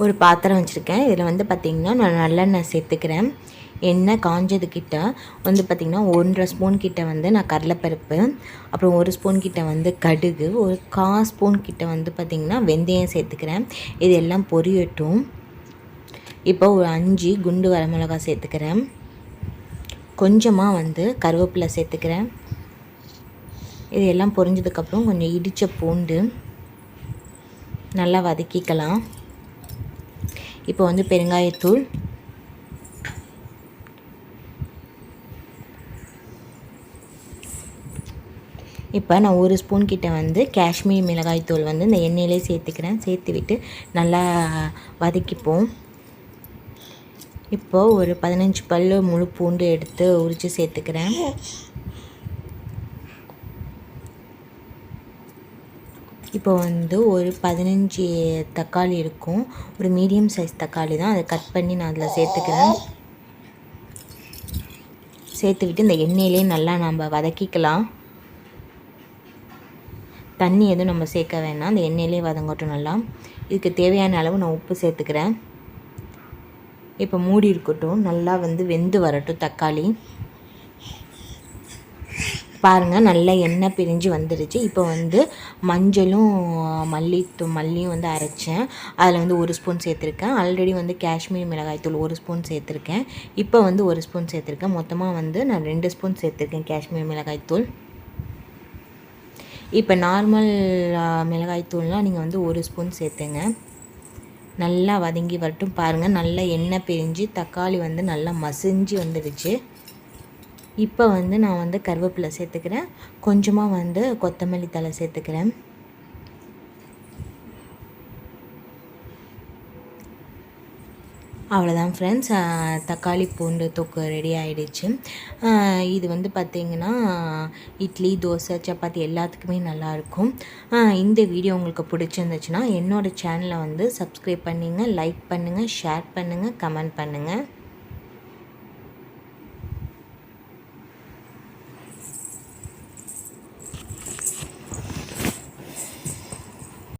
ஒரு பாத்திரம் வச்சுருக்கேன். இதில் வந்து பார்த்திங்கன்னா நான் நல்லெண்ணெய் சேர்த்துக்கிறேன். எண்ணெய் காஞ்சதுக்கிட்ட வந்து பார்த்திங்கன்னா 1.5 ஸ்பூன் கிட்ட வந்து நான் கடலைப்பருப்பு, அப்புறம் 1 ஸ்பூன் கிட்ட வந்து கடுகு, ஒரு 1/4 ஸ்பூன் கிட்ட வந்து பார்த்திங்கன்னா வெந்தயம் சேர்த்துக்கிறேன். இது எல்லாம் பொரியட்டும். இப்போ ஒரு 5 குண்டு வரமிளகாய் சேர்த்துக்கிறேன். கொஞ்சமாக வந்து கருவேப்பிலை சேர்த்துக்கிறேன். இது எல்லாம் பொரிஞ்சதுக்கப்புறம் கொஞ்சம் இடித்த பூண்டு நல்லா வதக்கிக்கலாம். இப்போ வந்து பெருங்காயத்தூள், இப்போ நான் 1 ஸ்பூன் கிட்ட வந்து காஷ்மீர் மிளகாய்த்தூள் வந்து இந்த எண்ணெயிலே சேர்த்துக்கிறேன். சேர்த்து விட்டு நல்லா வதக்கிப்போம். இப்போது ஒரு 15 பல் முழு பூண்டு எடுத்து உரித்து சேர்த்துக்கிறேன். இப்போ வந்து ஒரு 15 தக்காளி இருக்கும். ஒரு மீடியம் சைஸ் தக்காளி தான், அதை கட் பண்ணி நான் அதில் சேர்த்துக்கிறேன். சேர்த்துவிட்டு இந்த எண்ணெயிலே நல்லா நம்ம வதக்கிக்கலாம். தண்ணி எதுவும் நம்ம சேர்க்க வேணாம், அந்த எண்ணெயிலே வதங்கட்டும் நல்லா. இதுக்கு தேவையான அளவு நான் உப்பு சேர்த்துக்கிறேன். இப்போ மூடி இருக்கட்டும், நல்லா வந்து வெந்து வரட்டும் தக்காளி. பாருங்கள், நல்லா எண்ணெய் பிரிஞ்சு வந்துடுச்சு. இப்போ வந்து மஞ்சளும் மல்லியும் வந்து அரைச்சேன், அதில் வந்து 1 ஸ்பூன் சேர்த்துருக்கேன். ஆல்ரெடி வந்து காஷ்மீர் மிளகாய்த்தூள் 1 ஸ்பூன் சேர்த்துருக்கேன். இப்போ வந்து 1 ஸ்பூன் சேர்த்துருக்கேன். மொத்தமாக வந்து நான் 2 ஸ்பூன் சேர்த்துருக்கேன் காஷ்மீர் மிளகாய்த்தூள். இப்போ நார்மல் மிளகாய்த்தூள்னால் நீங்கள் வந்து 1 ஸ்பூன் சேர்த்துங்க. நல்லா வதங்கி வரட்டும். பாருங்கள், நல்லா எண்ணெய் பிரிஞ்சு தக்காளி வந்து நல்லா மசிஞ்சு வந்துடுச்சு. இப்போ வந்து நான் வந்து கருவேப்பிலை சேர்த்துக்கிறேன். கொஞ்சமாக வந்து கொத்தமல்லி தழை சேர்த்துக்கிறேன். அவ்வளோதான் ஃப்ரெண்ட்ஸ், தக்காளி பூண்டு தொக்கு ரெடி ஆகிடுச்சு. இது வந்து பார்த்திங்கன்னா இட்லி, தோசை, சப்பாத்தி எல்லாத்துக்குமே நல்லாயிருக்கும். இந்த வீடியோ உங்களுக்கு பிடிச்சிருந்துச்சுன்னா என்னோடய சேனலை வந்து சப்ஸ்கிரைப் பண்ணுங்கள், லைக் பண்ணுங்கள், ஷேர் பண்ணுங்கள், கமெண்ட் பண்ணுங்கள்.